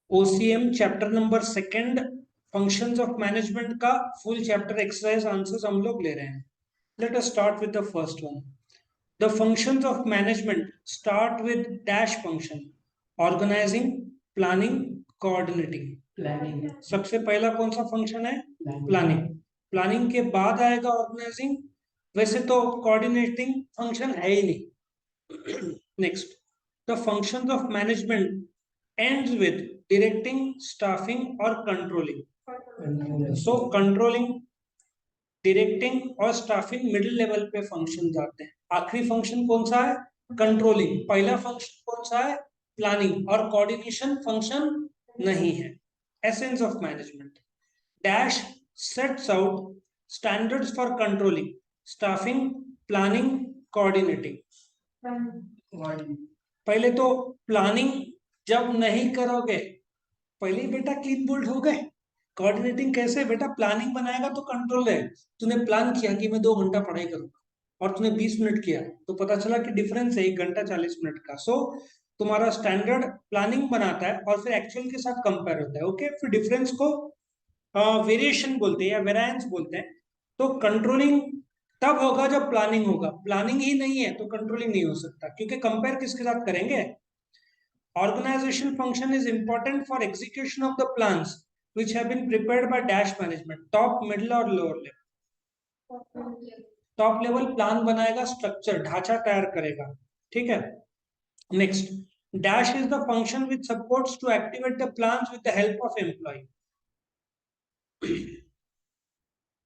OCM chapter number 2 functions of management का full chapter exercise answers हम लोग ले रहे हैं. Let us start with the first one. The functions of management start with dash function. Organising, planning, coordinating. Planning. सबसे पहला कौन सा फंक्शन है? प्लानिंग. प्लानिंग के बाद आएगा ऑर्गेनाइजिंग. वैसे तो कोऑर्डिनेटिंग फंक्शन है ही नहीं. Next, the functions of management ends with directing, staffing or controlling. So controlling, directing और staffing मिडिल लेवल पे फंक्शन आते हैं. आखिरी फंक्शन कौन सा है? कंट्रोलिंग. पहला फंक्शन कौन सा है? प्लानिंग. और कोऑर्डिनेशन फंक्शन नहीं है. Essence of management. Dash sets out standards for controlling, staffing, planning, coordinating. पहले तो प्लानिंग जब नहीं करोगे, पहले ही बेटा क्लीन बोल्ड हो गए. कोऑर्डिनेटिंग कैसे? बेटा प्लानिंग बनाएगा तो कंट्रोल है. तूने प्लान किया कि मैं 2 घंटा पढ़ाई करूंगा और तूने 20 मिनट किया, तो पता चला कि डिफरेंस है 1 घंटा 40 मिनट का. सो तुम्हारा स्टैंडर्ड प्लानिंग बनाता है और फिर एक्चुअल के साथ कंपेयर होता है. ओके, फिर डिफरेंस को वेरिएशन बोलते हैं या वेरायंस बोलते हैं. तो कंट्रोलिंग तब होगा जब प्लानिंग होगा. प्लानिंग ही नहीं है तो कंट्रोलिंग नहीं हो सकता, क्योंकि कंपेयर किसके साथ करेंगे? Organization function is important for execution of the plans which have been prepared by dash management. Top, middle और lower level. Top level plan बनाएगा, स्ट्रक्चर ढांचा तैयार करेगा. ठीक है. Next, dash is the function which supports to activate the plans with the help of employ.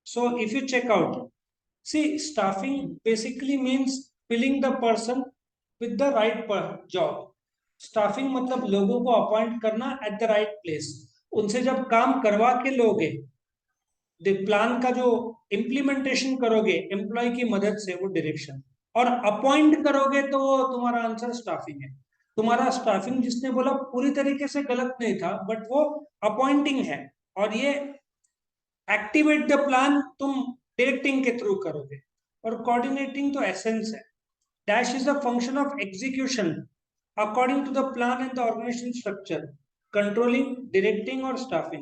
So if you check out, see, staffing basically means filling the person with the right job. Staffing मतलब लोगों को appoint करना at the right place. उनसे जब काम करवा के लोगे, प्लान का जो इम्प्लीमेंटेशन करोगे एम्प्लॉय की मदद से, वो डायरेक्शन. और अपॉइंट करोगे तो वो तुम्हारा आंसर स्टाफिंग है. तुम्हारा स्टाफिंग जिसने बोला पूरी तरीके से गलत नहीं था, बट वो अपॉइंटिंग है. और ये एक्टिवेट द प्लान तुम डायरेक्टिंग के थ्रू करोगे. और कोऑर्डिनेटिंग तो एसेंस है. Dash is the function of execution according to the plan and the organization structure, controlling, directing और staffing.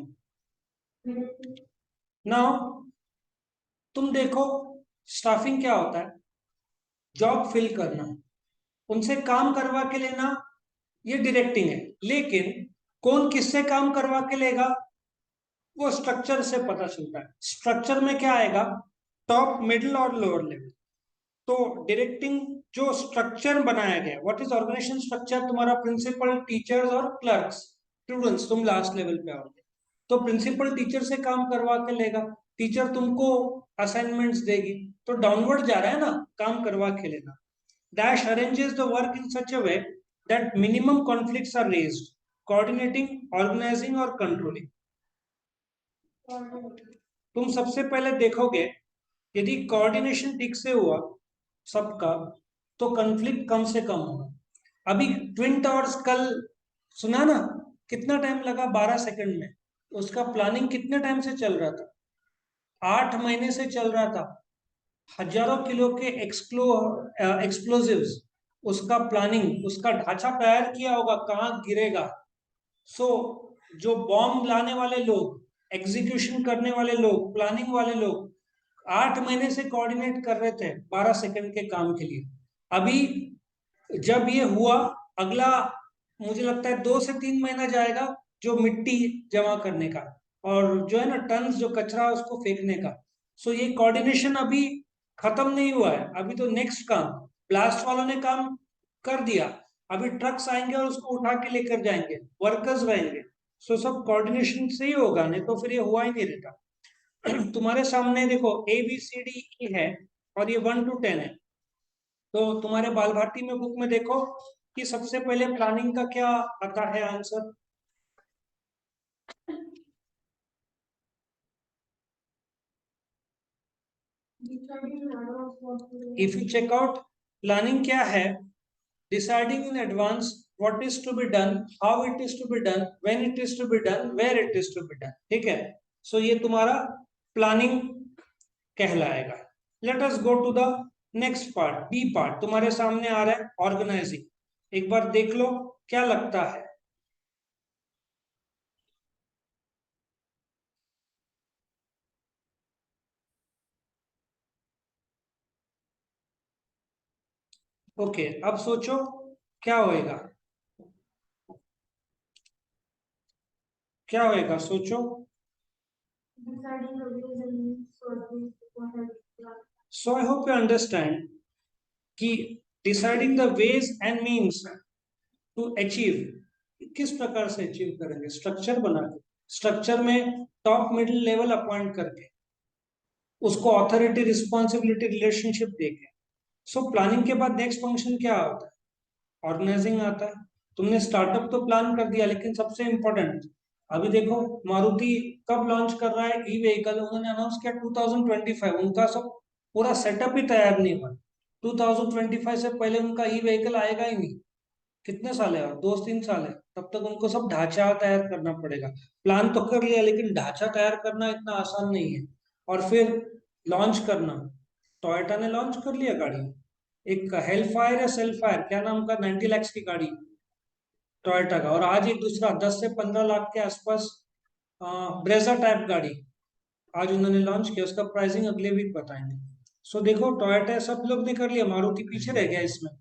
Now तुम देखो, स्टाफिंग क्या होता है? जॉब फिल करना, उनसे काम करवा के लेना, ये डायरेक्टिंग है. लेकिन कौन किससे काम करवा के लेगा, वो स्ट्रक्चर से पता चलता है. स्ट्रक्चर में क्या आएगा? टॉप, मिडिल और लोअर लेवल. तो डायरेक्टिंग जो स्ट्रक्चर बनाया गया, व्हाट इज ऑर्गेनाइजेशन स्ट्रक्चर? तुम्हारा प्रिंसिपल, टीचर्स और क्लर्क्स, स्टूडेंट्स, तुम लास्ट लेवल पे आओगे. तो प्रिंसिपल टीचर से काम करवा के लेगा, टीचर तुमको असाइनमेंट्स देगी, तो डाउनवर्ड जा रहा है ना, काम करवा के लेना. Dash arranges the work in such a way that minimum conflicts are raised, coordinating, organising और कंट्रोलिंग. तुम सबसे पहले देखोगे, यदि कोऑर्डिनेशन ठीक से हुआ सबका, तो कंफ्लिक्ट कम से कम होगा. अभी ट्विन टावर्स कल सुना ना, कितना टाइम लगा? 12 सेकंड में. उसका प्लानिंग कितने टाइम से चल रहा था? 8 महीने से चल रहा था. हजारों किलो के एक्सप्लोजिव्स, उसका प्लानिंग, उसका ढांचा तैयार किया होगा, कहाँ गिरेगा. सो जो बॉम्ब लाने वाले लोग, एग्जीक्यूशन करने वाले लोग, प्लानिंग वाले लोग 8 महीने से कोऑर्डिनेट कर रहे थे 12 सेकंड के काम के लिए. अभी जब ये हुआ, अगला मुझे लगता है 2 से 3 महीना जाएगा जो मिट्टी जमा करने का, और जो है ना टन्स जो कचरा उसको फेंकने का. सो ये कोऑर्डिनेशन अभी खत्म नहीं हुआ है. अभी तो नेक्स्ट काम, ब्लास्ट वालों ने काम कर दिया, अभी ट्रक्स आएंगे और उसको उठा के लेकर जाएंगे, वर्कर्स रहेंगे. सो सब कोऑर्डिनेशन से ही होगा, नहीं तो फिर ये हुआ ही नहीं रहता. तुम्हारे सामने देखो ABCD है और ये 1 to 10 है. तो तुम्हारे बाल भारती में बुक में देखो कि सबसे पहले प्लानिंग का क्या आता है answer. If you check out, planning क्या है? Deciding in advance what is to be done, how it is to be done, when it is to be done, where it is to be done. ठीक है. So ये तुम्हारा planning कहलाएगा. Let us go to the next part, B part. तुम्हारे सामने आ रहा है organising. एक बार देख लो क्या लगता है. ओके, अब सोचो क्या होएगा, क्या होएगा सोचो। So I hope you understand कि deciding the ways and means to achieve, किस प्रकार से अचीव करेंगे, स्ट्रक्चर बना के, स्ट्रक्चर में टॉप मिडिल लेवल अपॉइंट करके, उसको अथॉरिटी रिस्पॉन्सिबिलिटी रिलेशनशिप देके। सो प्लानिंग के बाद नेक्स्ट फंक्शन क्या होता है, ऑर्गेनाइजिंग आता है। तुमने स्टार्टअप तो प्लान कर दिया, लेकिन सबसे इंपॉर्टेंट, अभी देखो मारुति कब लॉन्च कर रहा है ई व्हीकल, उन्होंने अनाउंस किया 2025, उनका सब पूरा सेटअप ही तैयार नहीं हुआ। 2025 से पहले उनका ई व्हीकल आएगा ही नहीं। कितने साल है, और 2-3 साल है, तब तक उनको सब ढांचा तैयार करना पड़ेगा। प्लान तो कर लिया, लेकिन ढांचा तैयार करना इतना आसान नहीं है। और फिर लॉन्च करना, टोयोटा ने लॉन्च कर लिया गाड़ी, एक हेल फायर या सेल फायर, क्या नाम का, 90 लाख की गाड़ी टोयोटा का। और आज एक दूसरा 10 से 15 लाख के आसपास ब्रेजा टाइप गाड़ी आज उन्होंने लॉन्च किया, उसका प्राइसिंग अगले वीक बताएंगे। सो देखो टोयोटा सब लोग ने कर लिया, मारुति पीछे रह गया इसमें।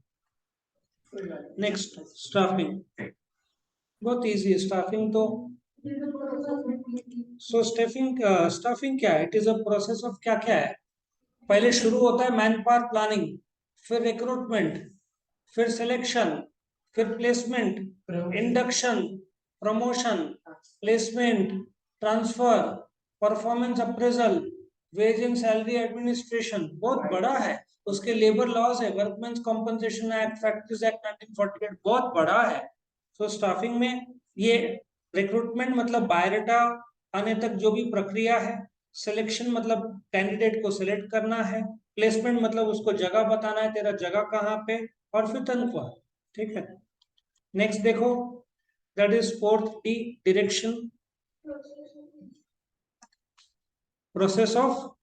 नेक्स्ट, स्टाफिंग, बहुत इजी है स्टाफिंग तो। सो स्टाफिंग, स्टाफिंग क्या है, it is a process of, क्या क्या है, पहले शुरू होता है मैन पावर प्लानिंग, फिर रिक्रूटमेंट, फिर सिलेक्शन, फिर placement, induction, promotion, placement, transfer, performance appraisal, wage and salary administration, बहुत बड़ा है। उसके लेबर लॉज है, workmen's compensation act, factories act 1948, बहुत बड़ा है। तो स्टाफिंग में ये रिक्रूटमेंट मतलब बायोडाटा आने तक जो भी प्रक्रिया है, सिलेक्शन मतलब कैंडिडेट को सिलेक्ट करना है, प्लेसमेंट मतलब उसको जगह बताना है, तेरा जगह कहाँ पे, और फिर तनख्वाह। ठीक है, नेक्स्ट देखो, that is fourth D, direction, process of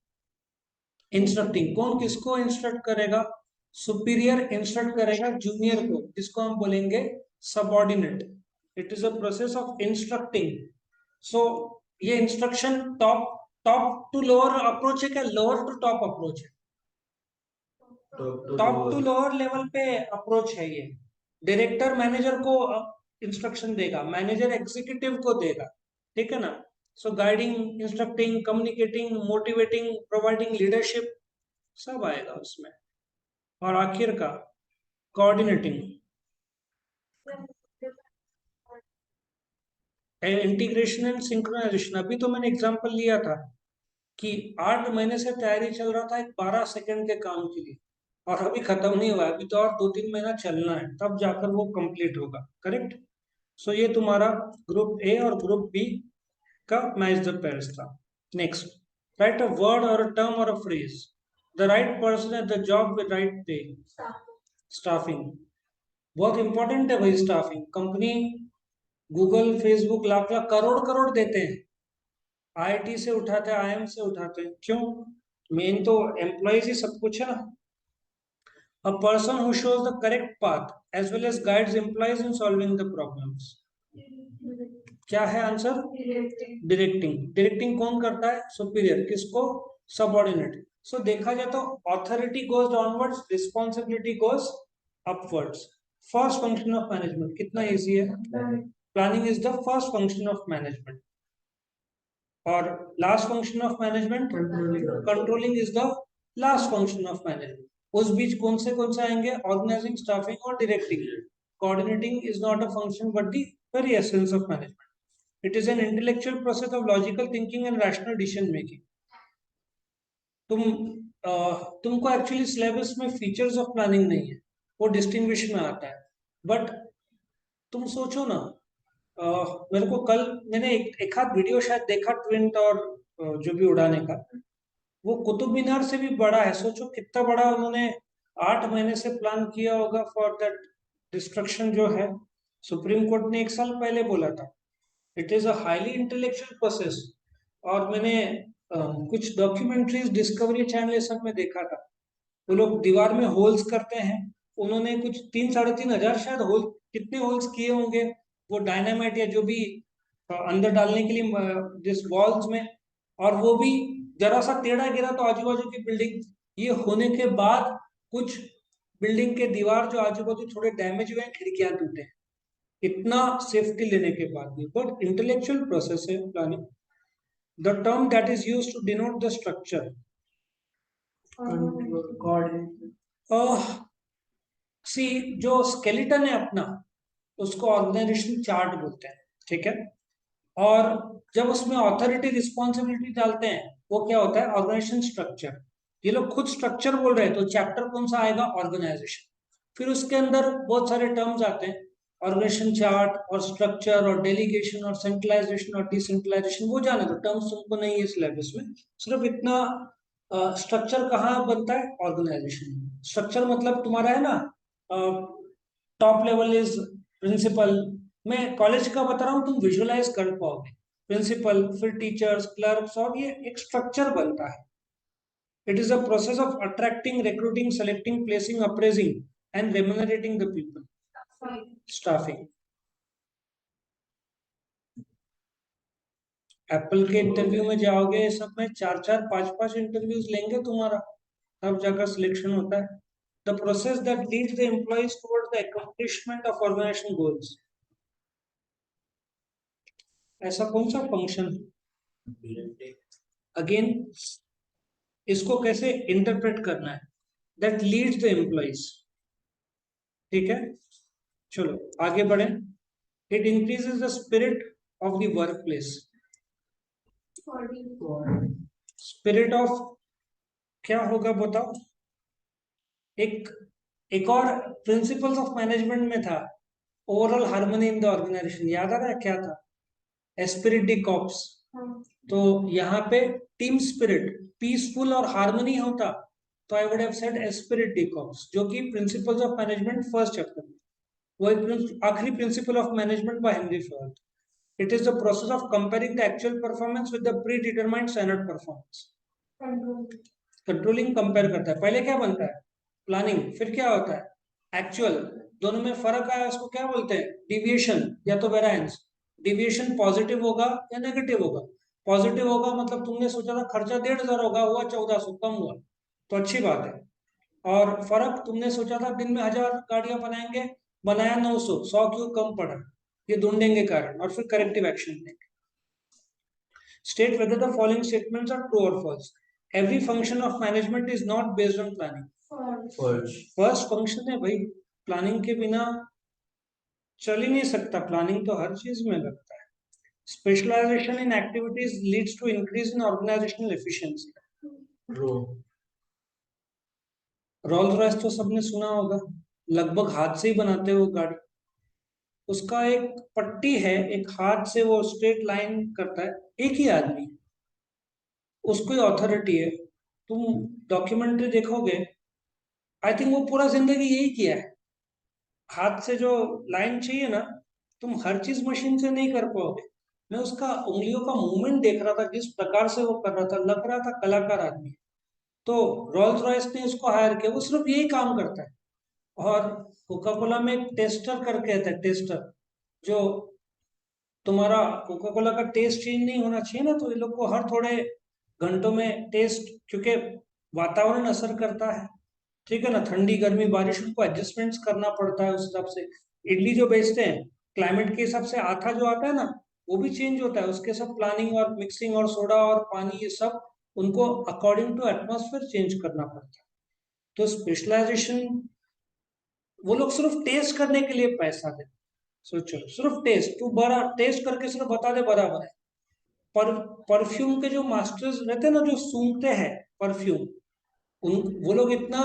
instructing. कौन किसको इंस्ट्रक्ट करेगा, सुपीरियर इंस्ट्रक्ट करेगा जूनियर को, जिसको हम बोलेंगे subordinate. It is a process of instructing. So ये instruction top top to lower approach है, क्या लोअर टू टॉप अप्रोच है, टॉप टू लोअर लेवल पे अप्रोच है ये। डायरेक्टर मैनेजर को इंस्ट्रक्शन देगा, मैनेजर एग्जीक्यूटिव को देगा, ठीक है ना। So guiding, instructing, communicating, motivating, providing leadership, सब आएगा उसमें। और आखिर का कोऑर्डिनेटिंग, इंटीग्रेशन एंड सिंक्रोनाइजेशन। अभी तो मैंने एग्जांपल लिया था कि 8 महीने से तैयारी चल रहा था एक 12 सेकंड के काम के लिए, और अभी खत्म नहीं हुआ है, अभी तो और 2-3 महीना चलना है, तब जाकर वो कंप्लीट होगा, करेक्ट। सो ये तुम्हारा ग्रुप ए और ग्रुप बी का मैच द पेयर्स था। नेक्स्ट, राइट अ वर्ड और अ टर्म और a phrase, the right person at the job with right पे। स्टाफिंग बहुत इंपॉर्टेंट है भाई, staffing. Company Google Facebook lakh lakh crore crore देते हैं, आईटी से उठाते हैं, आईएम से उठाते हैं, क्यों, मेन तो एम्प्लॉयज ही सब कुछ है ना। A person who shows the correct path as well as guides employees in solving the problems. क्या है आंसर, डायरेक्टिंग। डायरेक्टिंग कौन करता है, सुपीरियर, किसको, सबऑर्डिनेट। सो देखा जाए तो authority goes downwards, responsibility goes upwards. First function of management कितना इजी है, planning is the first function of management, और last function of management controlling is the last function of management. उस बीच कौन से आएंगे, ऑर्गेनाइजिंग, स्टाफिंग और directing. Coordinating is not a function but the very essence of management. It is an intellectual process of logical thinking and rational decision making. तुम तुमको actually syllabus में features of planning नहीं है, वो distinguish में आता है। बट तुम सोचो ना, मेरे को कल मैंने एक आध वीडियो शायद देखा ट्विंट और जो भी उड़ाने का, वो कुतुब मीनार से भी बड़ा है। सोचो कितना बड़ा उन्होंने 8 महीने से प्लान किया होगा फॉर दैट डिस्ट्रक्शन जो है। सुप्रीम कोर्ट ने 1 साल पहले बोला था, it is a highly intellectual process. और मैंने कुछ डॉक्यूमेंट्रीज डिस्कवरी चैनल ये सब में देखा था, वो लोग दीवार में होल्स करते हैं, उन्होंने कुछ 3-3.5 हजार शायद होल, कितने होल्स किए होंगे, वो डायनामाइट या जो भी अंदर डालने के लिए जिस वॉल्स में, और वो भी जरा सा टेढ़ा गिरा तो आजू बाजू की बिल्डिंग, ये होने के बाद कुछ बिल्डिंग के दीवार जो आजू बाजू थोड़े डैमेज हुए हैं, खिड़कियां टूटे हैं, इतना सेफ्टी लेने के बाद भी, बट इंटेलेक्चुअल प्रोसेस है planning. The term that is used to denote the structure. See जो स्केलेटन है अपना, उसको ऑर्गेनाइजेशन चार्ट बोलते हैं. ठीक है. और जब उसमें ऑथोरिटी रिस्पॉन्सिबिलिटी डालते हैं, वो क्या होता है? Organisation structure. ये लोग खुद स्ट्रक्चर बोल रहे हैं, तो चैप्टर कौन सा आएगा? ऑर्गेनाइजेशन. फिर उसके अंदर बहुत सारे टर्म्स आते हैं, ऑर्गेनाइजेशन चार्ट और स्ट्रक्चर और डेलीगेशन और सेंट्रलाइजेशन और डिसेंट्रलाइजेशन. वो जाने दो, टर्म्स तुमको नहीं है सिलेबस में. सिर्फ इतना, स्ट्रक्चर कहाँ बनता है? ऑर्गेनाइजेशन. स्ट्रक्चर मतलब तुम्हारा है ना, टॉप लेवल इज प्रिंसिपल. मैं कॉलेज का बता रहा हूँ, तुम विजुअलाइज कर पाओगे. प्रिंसिपल, फिर टीचर्स, क्लर्क्स, और ये एक स्ट्रक्चर बनता है. It is a process of attracting, recruiting, selecting, placing, appraising and remunerating the people. Staffing. Apple के इंटरव्यू में जाओगे, सब में चार चार पांच पांच इंटरव्यूज लेंगे तुम्हारा, तब जाकर सिलेक्शन होता है. The process that leads the employees towards the accomplishment of organisation goals. ऐसा कौन सा फंक्शन? अगेन, इसको कैसे इंटरप्रेट करना है? That leads the employees. ठीक है. चलो आगे बढ़े. It increases the spirit of the work place. Spirit of क्या होगा बताओ? एक एक और प्रिंसिपल्स ऑफ मैनेजमेंट में था, overall harmony in the organisation. याद आ रहा है क्या था? Esprit de corps. तो यहाँ पे टीम स्पिरिट, पीसफुल और हार्मनी होता, तो I would have said esprit de corps, जो कि principles of management first chapter में. वो एक आखिरी principle of management by Henry Ford. It is the process of comparing the actual performance with the pre determined standard performance. Controlling compare करता है. पहले क्या बनता है? प्लानिंग. फिर क्या होता है? एक्चुअल. दोनों में फर्क आया, उसको क्या बोलते हैं? डिविएशन या तो वेरिएंस. डिविएशन पॉजिटिव होगा या नेगेटिव होगा. पॉजिटिव होगा मतलब तुमने सोचा था खर्चा 1,500 होगा, हुआ 1,400, कम हुआ, तो अच्छी बात है. और फर्क, तुमने सोचा था दिन में 1,000 गाड़ियां बनाएंगे, बनाया 900, 100 क्यों कम पड़ा? ये ढूंढेंगे कारण और फिर करेक्टिव एक्शन लेंगे. State whether the following statements are true or false. Every function of management is not based on planning. False. First function है भाई, प्लानिंग के बिना चल ही नहीं सकता. प्लानिंग तो हर चीज में लगता है. Specialisation in activities leads to increase in organisational efficiency. True. Rolls Royce तो सबने सुना होगा, लगभग हाथ से ही बनाते हो गाड़ी. उसका एक पट्टी है, एक हाथ से वो स्ट्रेट लाइन करता है, एक ही आदमी, उसको ही अथॉरिटी है. तुम डॉक्यूमेंट्री देखोगे, आई थिंक वो पूरा जिंदगी यही किया है. हाथ से जो लाइन चाहिए ना, तुम हर चीज मशीन से नहीं कर पाओगे. मैं उसका उंगलियों का मूवमेंट देख रहा था, जिस प्रकार से वो कर रहा था, लग रहा था कलाकार आदमी. तो रोल्स रॉयस ने उसको हायर किया, वो सिर्फ यही काम करता है. और कोका कोला में एक टेस्टर करके आता है, टेस्टर, जो तुम्हारा कोका कोला का टेस्ट चेंज नहीं होना चाहिए ना, तो ये लोग को हर थोड़े घंटों में टेस्ट, क्योंकि वातावरण असर करता है. ठीक है ना, ठंडी गर्मी बारिश, उनको एडजस्टमेंट्स करना पड़ता है उस हिसाब से. इडली जो बेचते हैं, क्लाइमेट के हिसाब से आटा जो आता है ना, वो भी चेंज होता है. उसके सब प्लानिंग और मिक्सिंग और सोडा और पानी, ये सब उनको अकॉर्डिंग टू एटमॉस्फेयर चेंज करना पड़ता है. तो स्पेशलाइजेशन, वो लोग सिर्फ टेस्ट करने के लिए पैसा देते. सोचो, सिर्फ टेस्ट, तू बड़ा टेस्ट करके सिर्फ बता दे बराबर है. पर परफ्यूम के जो मास्टर्स रहते हैं ना, जो सूंघते हैं परफ्यूम, उन वो लोग इतना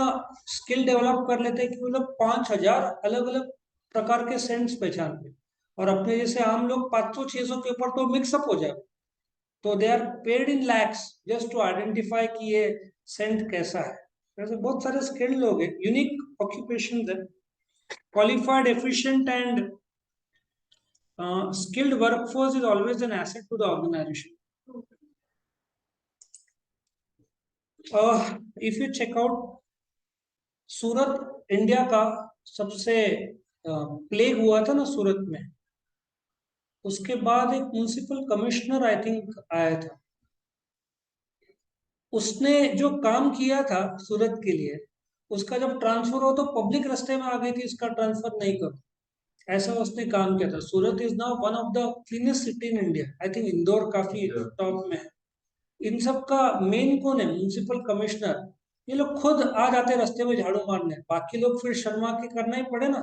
स्किल डेवलप कर लेते हैं कि वो लोग 5,000 अलग अलग प्रकार के सेंट्स पहचानते हैं. और अपने जैसे आम लोग 500-600 के ऊपर तो मिक्सअप हो जाए. तो they are paid in lakhs just to identify कि ये सेंट कैसा है. ऐसे बहुत सारे स्किल्ड लोग हैं, यूनिक ऑक्यूपेशन है. Qualified, efficient and skilled workforce is always an asset to the organization. If you check out, Surat India का सबसे प्लेग हुआ था ना सूरत में, उसके बाद एक म्युनिसिपल कमिश्नर आई थिंक आया था. उसने जो काम किया था सूरत के लिए, उसका जब ट्रांसफर हो तो पब्लिक रास्ते में आ गई थी, इसका ट्रांसफर नहीं करो, ऐसा उसने काम किया था। Surat is now one of the cleanest city in India. I think Indore काफी टॉप में है। इन सब का मेन कौन है? Municipal commissioner. ये लोग खुद आ जाते रास्ते में झाड़ू मारने, बाकी लोग फिर शर्मा के करना ही पड़े ना।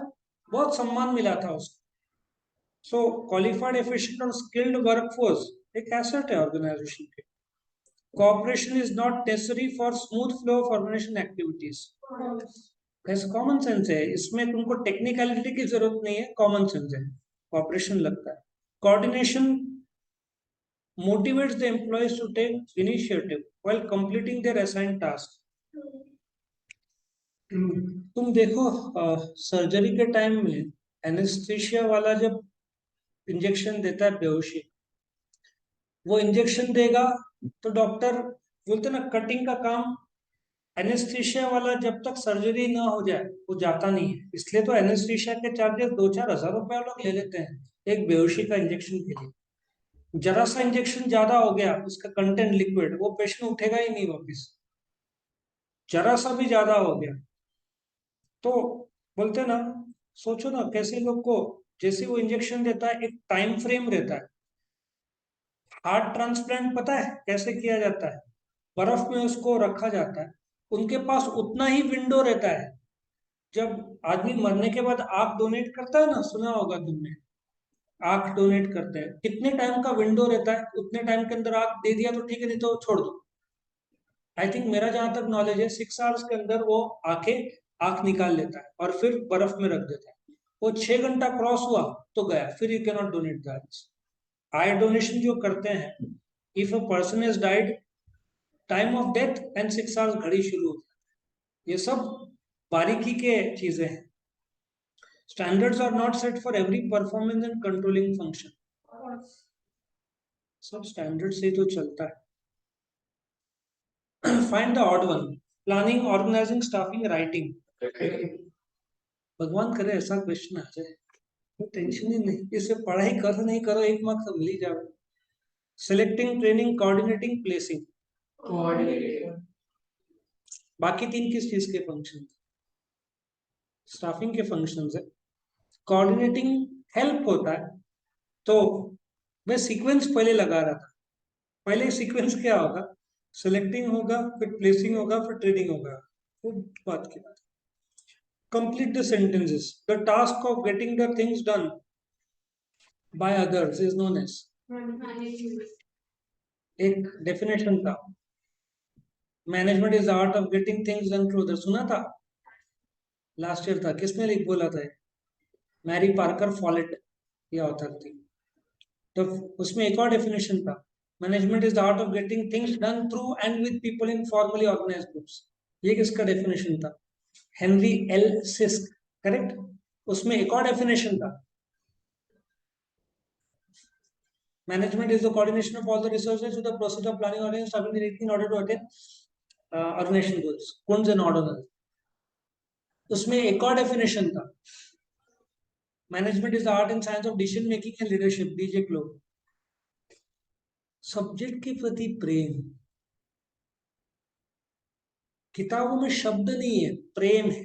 बहुत सम्मान मिला था उसको। सो क्वालिफाइड, एफिशिएंट और स्किल्ड वर्कफोर्स एक एसेट है ऑर्गेनाइजेशन के। Cooperation is not necessary for smooth flow of organisation activities. ऐसा कॉमन सेंस है इसमें, तुमको टेक्निकलिटी की जरूरत नहीं है, कॉमन सेंस है, कॉपरेशन लगता है। Coordination motivates the employees to take initiative while completing their assigned task. तुम देखो सर्जरी के टाइम में एनेस्थीसिया वाला जब इंजेक्शन देता है बेहोशी, वो इंजेक्शन देगा तो डॉक्टर बोलते ना कटिंग का काम, एनेस्थीसिया वाला जब तक सर्जरी ना हो जाए वो जाता नहीं है। इसलिए तो एनेस्थीसिया के चार्जेस 2-4 हज़ार रुपया लोग ले लेते हैं एक बेहोशी का इंजेक्शन के लिए। जरा सा इंजेक्शन ज्यादा हो गया, उसका कंटेंट लिक्विड, वो पेशेंट उठेगा ही नहीं वापिस। जरा सा भी ज्यादा हो गया तो बोलते ना, सोचो ना कैसे लोग को, जैसे वो इंजेक्शन देता है एक टाइम फ्रेम रहता है। हार्ट ट्रांसप्लांट पता है कैसे किया जाता है? बर्फ में उसको रखा जाता है, उनके पास उतना ही विंडो रहता है। जब आदमी मरने के बाद आंख डोनेट करता है ना, सुना होगा तुमने, आंख डोनेट करते हैं, कितने टाइम का विंडो रहता है? उतने टाइम के अंदर आंख दे दिया तो ठीक है, नहीं तो छोड़ दो। आई थिंक मेरा जहां तक नॉलेज है 6 आवर्स के अंदर वो आंख निकाल लेता है और फिर बर्फ में रख देता है। वो 6 घंटा क्रॉस हुआ तो गया, फिर you cannot donate the eyes. I donation जो करते हैं, if a person is died, time of death and 6 hours घड़ी शुरू होती है। ये सब बारीकी के चीजें हैं। Standards are not set for every performance and controlling function. सब स्टैंडर्ड से ही तो चलता है। Find the odd one. Planning, organising, staffing, writing. भगवान करे ऐसा क्वेश्चन आ जाए तो टेंशन ही नहीं, इसे पढ़ाई करो नहीं करो 1 मार्क्स तो मिल ही जाए। Selecting, training, coordinating, placing. बाकी 3 किस चीज के फंक्शन? स्टाफिंग के फंक्शन है। कोऑर्डिनेटिंग हेल्प होता है। तो मैं सीक्वेंस पहले लगा रहा था। पहले सीक्वेंस क्या होगा? सिलेक्टिंग होगा, फिर प्लेसिंग होगा, फिर ट्रेनिंग होगा। वो बात की बात। Complete the sentences. The task of getting the things done by others is known as। एक डेफिनेशन था, management is art of getting things done through others, सुना था? लास्ट ईयर था, किसने लिख बोला था? मैरी पार्कर फॉलेट ये ऑथर थी। तो उसमें एक और डेफिनेशन था, management is the art of getting things done through and with people in formally organised groups. ये किसका डेफिनेशन था? Henry L Sisk, correct. उसमें एक और डेफिनेशन था, management is the coordination of all the resources to the process of planning, organizing, staffing, directing in order to attain organization goals, Kunj and orders। उसमें एक और definition था, management is the art and science of decision making and leadership, DJ Clove. Subject के प्रति प्रेम, किताबों में शब्द नहीं है, प्रेम है,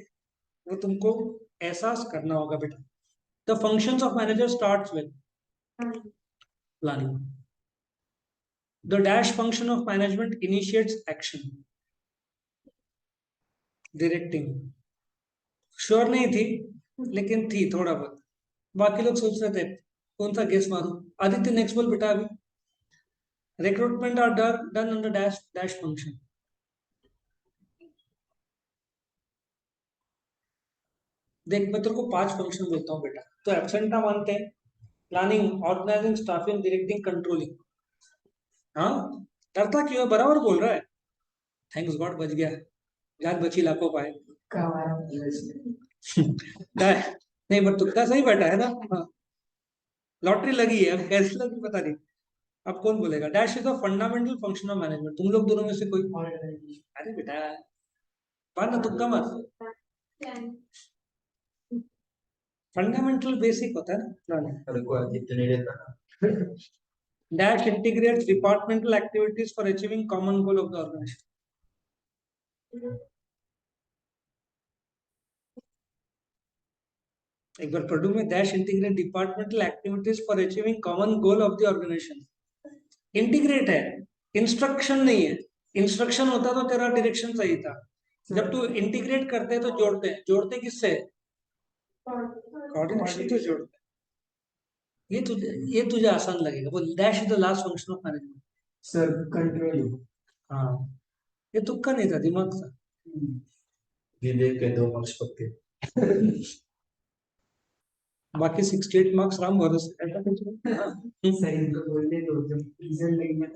वो तुमको एहसास करना होगा बेटा। The functions of manager starts with planning. The dash function of management initiates action, directing. Sure नहीं थी लेकिन थी थोड़ा बहुत। बाकी लोग सोच रहे थे कौन सा गेस मारूं। आदित्य नेक्स्ट बोल बेटा। अभी recruitment are done under dash dash function. देख मैं तेरे को 5 फंक्शन बोलता हूँ बेटा, तो एब्सेंटा मानते हैं, planning, organising, staffing, directing, controlling. हाँ, डरता क्यों है? बराबर बोल रहा है। थैंक्स गॉड बच गया, जान बची लाखों पाए। नहीं बट तुक्का सही बैठा है ना। हाँ, लॉटरी लगी है, अब कैसे लगी पता नहीं। अब कौन बोलेगा? Dash is the fundamental function of management. तुम लोग दोनों में से कोई? अरे बेटा बात ना, तुक्का मत। फंडामेंटल बेसिक होता है ना। Dash integrates departmental activities for achieving common goal of the organisation. एक बार पढ़ू मैं, dash integrate departmental activities for achieving common goal of the organisation. Integrate है, इंस्ट्रक्शन नहीं है। इंस्ट्रक्शन होता तो तेरा डायरेक्शन सही था। जब तू इंटीग्रेट करते हैं तो जोड़ते हैं, जोड़ते किससे? कोऑर्डिनेशन से जोड़ते हैं। ये तुझे आसान लगेगा, वो dash is the last function of management. Sir controlling. हाँ, ये तुक्का नहीं था, दिमाग था। विवेक के 2 मार्क्स पक्के। बाकी 68 मार्क्स राम भरोसे। सही तो बोलने दो, जब रिजल्ट लेंगे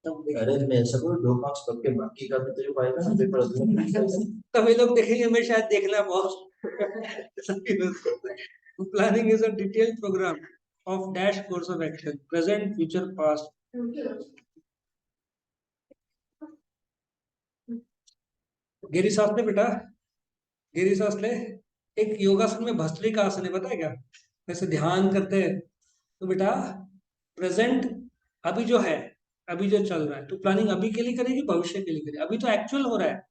तब अरे मैं सब 2 मार्क्स पक्के, बाकी का भी तुझे पाएगा ना पेपर। तभी लोग देखेंगे, मैं शायद देखना बहुत। Planning is a detailed programme of dash course of action, present, future, past. गहरी सांस ले बेटा, गहरी सांस ले। एक योगासन में भस्त्रिका आसन है, पता है क्या? वैसे ध्यान करते हैं तो बेटा, प्रेजेंट, अभी जो है, अभी जो चल रहा है, तू प्लानिंग अभी के लिए करेगी, भविष्य के लिए करेगी? अभी तो एक्चुअल हो रहा है,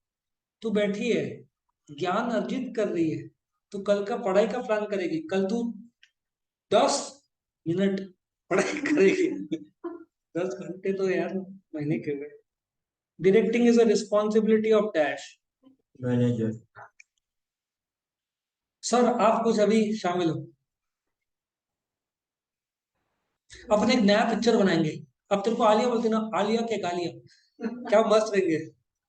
तू बैठी है, ज्ञान अर्जित कर रही है, तू कल का पढ़ाई का प्लान करेगी। कल तू 10 मिनट पढ़ाई करेगी। 10 घंटे तो यार महीने के हुए। Directing is a responsibility of dash manager. Sir. आप कुछ अभी शामिल हो, अपन एक नया पिक्चर बनाएंगे। अब तेरे को आलिया बोलते ना, आलिया के गालियां क्या मस्त रहेंगे।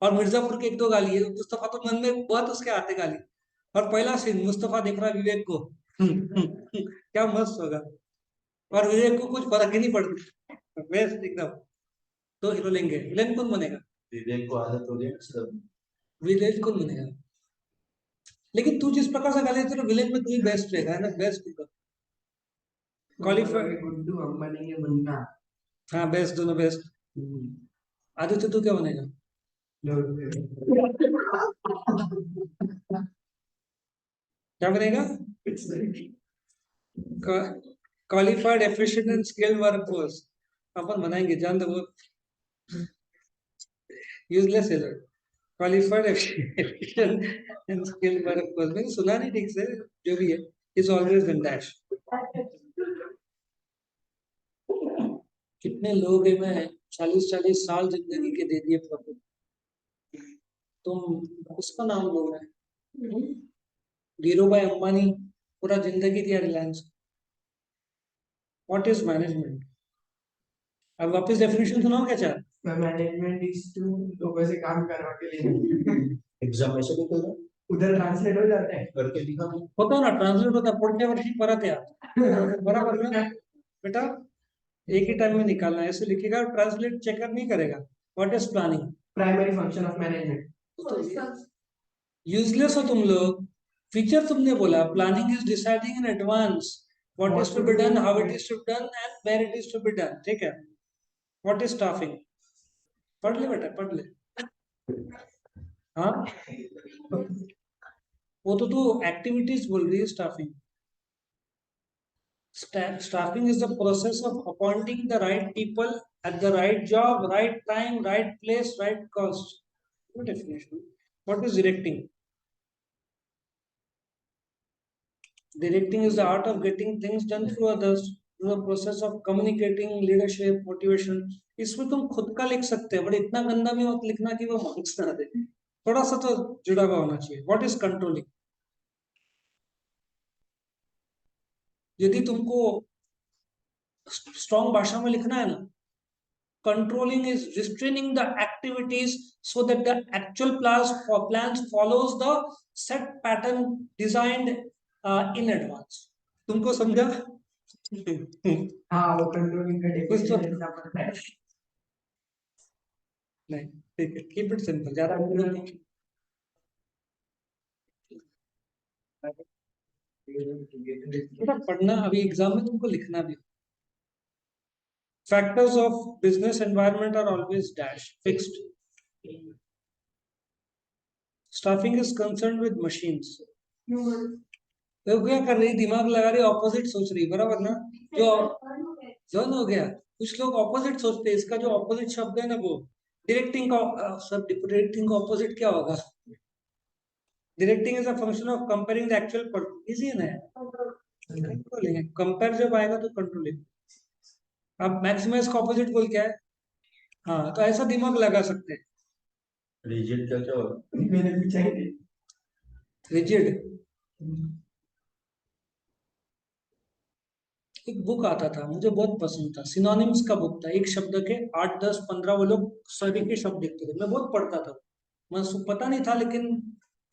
और मिर्जापुर के 1-2 गाली है, मुस्तफा तो मन में बहुत उसके आते गाली। और पहला सीन, मुस्तफा देख रहा है विवेक को। क्या मस्त होगा। और विवेक को कुछ फर्क ही नहीं पड़ता, बेस्ट एकदम। तो हीरो लेंगे, विलेन कौन बनेगा? विवेक को आदत हो गई ना सब। विलेन कौन बनेगा? लेकिन तू जिस प्रकार से गाली देते ना, विलेन में तू ही बेस्ट रहेगा, है ना? बेस्ट एकदम क्वालिफाइड। गुड्डू हम बनेंगे मुन्ना। हाँ बेस्ट, दोनों बेस्ट। आदित्य तू क्या बनेगा? क्या बनेगा? Qualified, efficient and skilled workforce. अपन बनाएंगे, जान दो वो यूजलेस है। Qualified, efficient and skilled workforce, मैंने सुना नहीं ठीक से, जो भी है, इज ऑलवेज इन डैश। कितने लोग हैं, मैं 40-40 साल जिंदगी के दे दिए प्रभु, तुम उसका नाम बोल रहे हैं? धीरू भाई अंबानी पूरा जिंदगी दिया रिलायंस। What is management? अब वापस डेफिनेशन सुनाओ क्या चार? मैनेजमेंट इज टू लोगों से काम करवा के लिए। एग्जाम में से निकल उधर ट्रांसलेट हो जाता है, करके दिखा दो। होता ना, ट्रांसलेट होता, पुढच्या वर्षी परत या। बराबर ना बेटा? एक ही टाइम में निकालना है, ऐसे लिखेगा, ट्रांसलेट चेकअप नहीं करेगा। What is planning? Primary function of management. Useless हो तुम लोग। फीचर तुमने बोला, planning is deciding in advance what is to be done, how it is to be done and where it is to be done, ठीक है? What is staffing? पढ़ ले बेटा, पढ़ ले। हाँ, वो तो तू एक्टिविटीज बोल रही है। Staffing, staffing is the process of appointing the right people at the right job, right time, right place, right cost. Good definition. What is directing? Directing is the art of getting things done through others, through the process of communicating, leadership, motivation. इसमें तुम खुद का लिख सकते हो, but इतना गंदा में मत लिखना कि वो मार्क्स ना दे। थोड़ा सा तो जुड़ा हुआ होना चाहिए। What is controlling? यदि तुमको स्ट्रॉन्ग भाषा में लिखना है ना, controlling is restraining the activities so that the actual plans follows the set pattern designed in advance. तुमको समझा? हाँ, वो कंट्रोलिंग का डेफिनेशन ऐसा पड़ता है। नहीं, ठीक है, कीप इट सिंपल, ज्यादा पढ़ना। अभी एग्जाम में तुमको लिखना भी। Factors of business environment are always dash fixed. Staffing is concerned with machines. तो क्या कर रही, दिमाग लगा रही, ऑपोजिट सोच रही, बराबर ना? जो जॉन हो गया। कुछ लोग ऑपोजिट सोचते हैं, इसका जो ऑपोजिट शब्द है ना, वो डायरेक्टिंग का। सब डायरेक्टिंग का ऑपोजिट क्या होगा? Directing is a function of comparing the actual performance. Easy है ना, कंट्रोलिंग है, कंपेयर जब आएगा तो कंट्रोलिंग। अब मैक्सिमाइज का ऑपोजिट बोल क्या है? हाँ, तो ऐसा दिमाग लगा सकते हैं। रिजिड का क्या होगा? मैंने पूछा ही नहीं। रिजिड, एक बुक आता था, मुझे बहुत पसंद था, सिनोनिम्स का बुक था, एक शब्द के 8 10 15 वो लोग सभी के शब्द लिखते थे, मैं बहुत पढ़ता था। मुझे पता नहीं था, लेकिन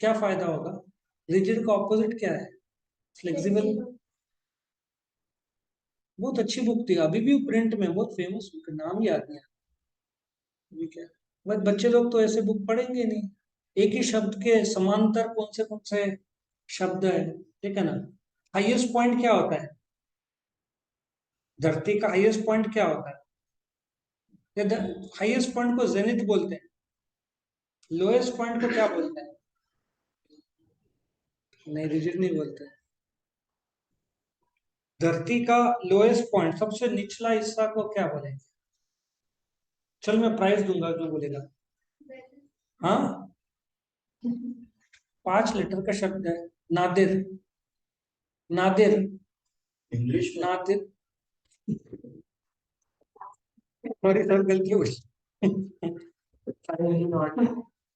क्या फायदा होगा। रिजिड का ऑपोजिट क्या है? फ्लेक्सिबल। बहुत अच्छी बुक थी, अभी भी प्रिंट में, बहुत फेमस बुक है, नाम याद नहीं आता अभी क्या। बट बच्चे लोग तो ऐसे बुक पढ़ेंगे नहीं। एक ही शब्द के समांतर कौन से शब्द है, ठीक है ना। हाईएस्ट पॉइंट क्या होता है? धरती का हाईएस्ट पॉइंट क्या होता है? हाईएस्ट पॉइंट को जेनिथ बोलते हैं। लोएस्ट पॉइंट को क्या बोलते हैं? नहीं, रिजिड नहीं बोलते। धरती का लोएस्ट पॉइंट, सबसे निचला हिस्सा को क्या बोलेंगे? चल मैं प्राइस दूंगा जो बोलेगा। हाँ, 5 लेटर का शब्द है, नादिर। नादिर, इंग्लिश में नादिर। सॉरी सर, गलती हो गई।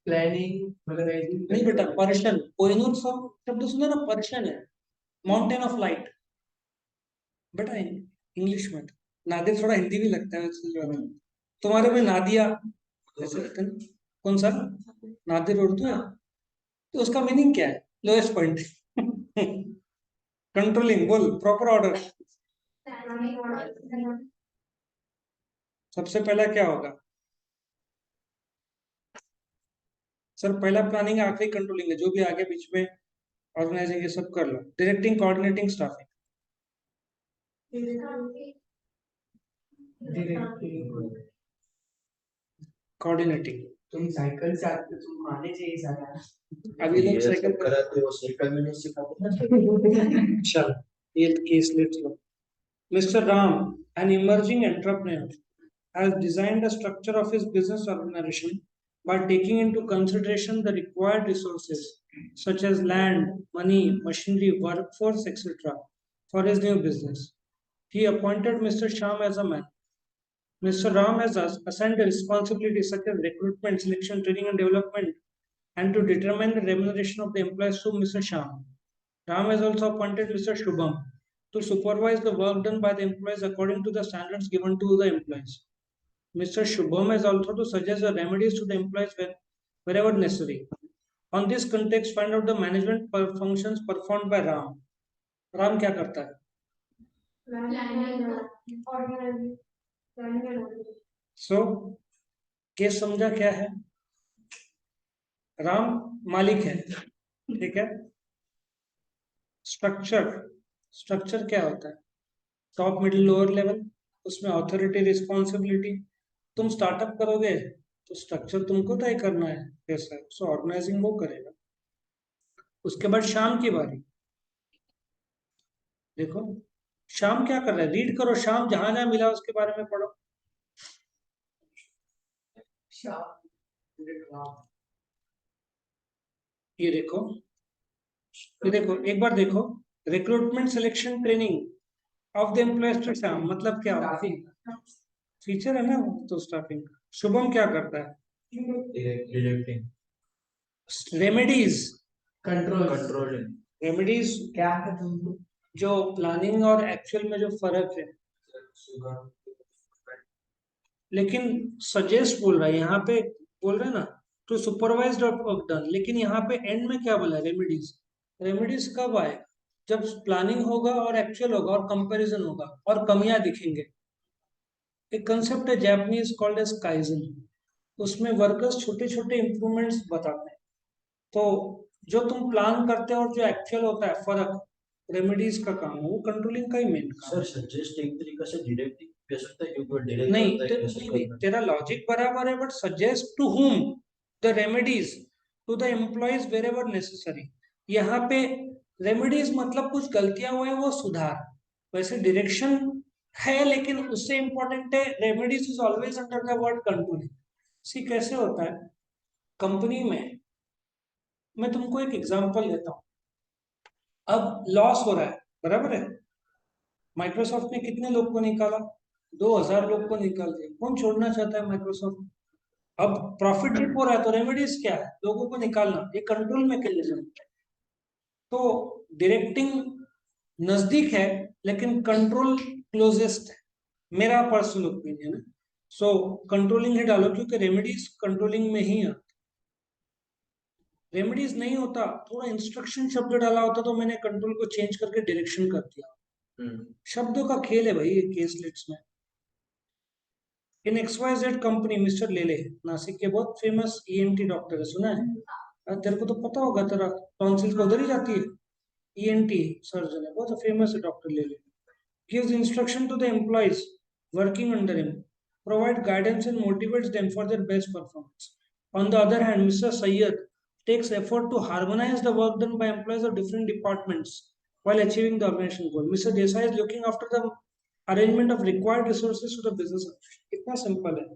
प्लानिंग मतलब नहीं बेटा, पर्शियन, कोहिनूर शब्द सुना ना, पर्शियन है। माउंटेन ऑफ लाइट बेटा, इंग्लिश में। नादिर थोड़ा हिंदी भी लगता है वैसे जो है। तुम्हारे में नादिया ऐसे लगता है ना? कौन सा? नादिर उर्दू है, तो उसका मीनिंग क्या है? Lowest point. कंट्रोलिंग, बोल प्रॉपर ऑर्डर। सबसे पहला क्या होगा? सर पहला प्लानिंग, आखिरी कंट्रोलिंग है, जो भी आगे बीच में ऑर्गेनाइजिंग ये सब कर लो। Directing, coordinating, staffing. कोऑर्डिनेटिंग। तुम साइकिल से आते हो, तुम आने चाहिए सारा। अभी लोग ये साइकिल सब कराते हो, साइकिल में नहीं सिखाते ना। चल, ये case let's low. Mr. Ram, an emerging entrepreneur, has designed a structure of his business organization by taking into consideration the required resources such as land, money, machinery, workforce, etc. for his new business. He appointed Mr. Sham as a man. Mr. Ram has assigned responsibilities such as recruitment, selection, training, and development, and to determine the remuneration of the employees to Mr. Sham. Ram has also appointed Mr. Shubham to supervise the work done by the employees according to the standards given to the employees. Mr. Shubham has also to suggest the remedies to the employees wherever necessary. On this context, find out the management functions performed by Ram. Ram क्या करता है? So, case समझा क्या है? राम मालिक है, ठीक है। स्ट्रक्चर, स्ट्रक्चर क्या होता है? टॉप, मिडिल, लोअर लेवल, उसमें अथॉरिटी, रिस्पॉन्सिबिलिटी। तुम स्टार्टअप करोगे तो स्ट्रक्चर तुमको तय करना है कैसा है, सो ऑर्गेनाइजिंग वो करेगा। उसके बाद शाम की बारी। देखो शाम क्या कर रहा है, रीड करो, शाम जहां जहां मिला उसके बारे में पढ़ो। ये देखो, ये देखो, एक बार देखो। Recruitment, selection, training of the employees to शाम, मतलब क्या होगा? फीचर है ना वो तो स्टाफिंग। शुभम क्या करता है? Directing, remedies, controlling. रेमेडीज क्या है तुमको? जो प्लानिंग और एक्चुअल में जो फर्क है। लेकिन सजेस्ट बोल रहा है यहाँ पे, बोल रहे हैं ना, टू सुपरवाइज वर्क डन, लेकिन यहाँ पे एंड में क्या बोला है? रेमेडीज। रेमेडीज कब आएगा? जब प्लानिंग होगा और एक्चुअल होगा और कंपैरिजन होगा और कमियां दिखेंगे। एक कंसेप्ट है जापानीज कॉल्ड एज काइजन, उसमें वर्कर्स छोटे छोटे इंप्रूवमेंट्स बताते हैं। तो जो तुम प्लान करते हो और जो एक्चुअल होता है फर्क, रेमेडीज का काम है, वो कंट्रोलिंग का ही मेन काम सर सजेस्ट एक तरीका से डायरेक्टिंग कह सकते हैं, क्योंकि वो है। डायरेक्ट नहीं करता है कैसे नहीं, करना है। तेरा लॉजिक बराबर है, but suggest to whom the remedies? To the employees wherever necessary. यहाँ पे रेमेडीज मतलब कुछ गलतियां हुए वो सुधार। वैसे डायरेक्शन है, लेकिन उससे इंपॉर्टेंट है remedies is always under the word controlling. See कैसे होता है कंपनी में, मैं तुमको एक एग्जांपल देता हूँ। अब लॉस हो रहा है, बराबर है। माइक्रोसॉफ्ट ने कितने लोग को निकाला? 2000 लोग को निकाल दिया। कौन छोड़ना चाहता है माइक्रोसॉफ्ट? अब प्रॉफिट डिप हो रहा है, तो रेमेडीज क्या है? लोगों को निकालना। ये कंट्रोल मैकेनिज्म। तो डायरेक्टिंग नजदीक है, लेकिन कंट्रोल क्लोजेस्ट है, मेरा पर्सनल ओपिनियन है। सो कंट्रोलिंग ही डालो, क्योंकि रेमेडीज कंट्रोलिंग में ही आता। रेमेडीज नहीं होता, थोड़ा इंस्ट्रक्शन शब्द डाला होता तो मैंने कंट्रोल को चेंज करके डायरेक्शन कर दिया। शब्दों का खेल है भाई ये केसलेट्स में। इन XYZ कंपनी, मिस्टर लेले, नासिक के बहुत फेमस ENT डॉक्टर है, सुना है? तेरे को तो पता होगा, तेरा टॉन्सिल को उधर ही जाती है। ENT सर्जन है, बहुत फेमस है डॉक्टर लेले। Gives instruction to the employees working under him, provide guidance and motivates them for their best performance. On the other hand, Mr. Sayyed takes effort to harmonize the work done by employees of different departments while achieving the organization goal. Mr. Desai is looking after the arrangement of required resources to the business. इतना simple है.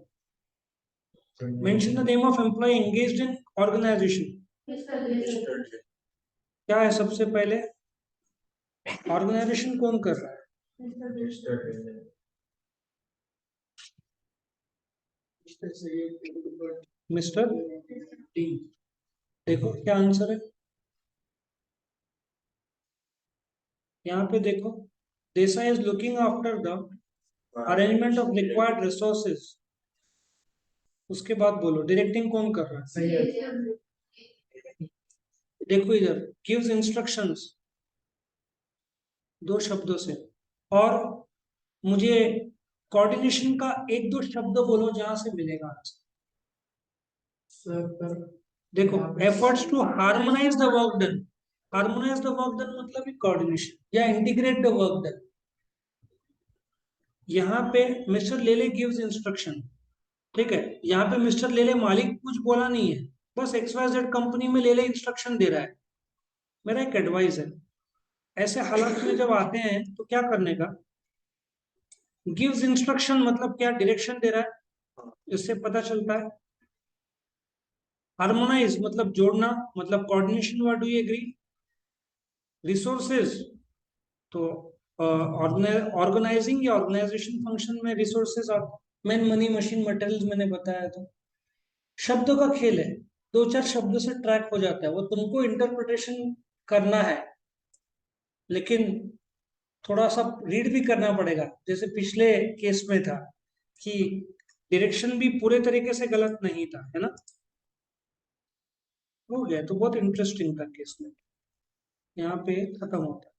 Mention the name of employee engaged in organization. क्या है सबसे पहले? Organisation कौन कर रहा है? Mister T. देखो क्या आंसर है यहाँ पे, देखो। Desai is looking after the arrangement of required resources. उसके बाद बोलो डायरेक्टिंग कौन कर रहा है? देखो इधर, गिव्स इंस्ट्रक्शंस, दो शब्दों से। और मुझे कोऑर्डिनेशन का एक दो शब्द बोलो जहां से मिलेगा आंसर। देखो, efforts to harmonise the work done. Harmonise the work done मतलब कोऑर्डिनेशन या इंटीग्रेट द वर्क डन। यहाँ पे मिस्टर लेले गिव्स इंस्ट्रक्शन, ठीक है। यहाँ पे मिस्टर लेले मालिक कुछ बोला नहीं है, बस XYZ कंपनी में लेले इंस्ट्रक्शन दे रहा है। मेरा एक एडवाइस है, ऐसे हालात में जब आते हैं तो क्या करने का? गिव्स इंस्ट्रक्शन मतलब क्या? डायरेक्शन दे रहा है, इससे पता चलता है। हार्मोनाइज मतलब जोड़ना, मतलब coordination. What do you agree? Resources, तो ऑर्गेनाइजिंग या ऑर्गेनाइजेशन फंक्शन में रिसोर्सेज आते, मैन मनी मशीन मटेरियल्स मैंने बताया। तो शब्दों का खेल है, दो चार शब्दों से ट्रैक हो जाता है, वो तुमको इंटरप्रिटेशन करना है, लेकिन थोड़ा सा रीड भी करना पड़ेगा। जैसे पिछले केस में था कि डायरेक्शन भी पूरे तरीके से गलत नहीं था, है ना? हो गया तो बहुत इंटरेस्टिंग था केस में। यहाँ पे खत्म होता है।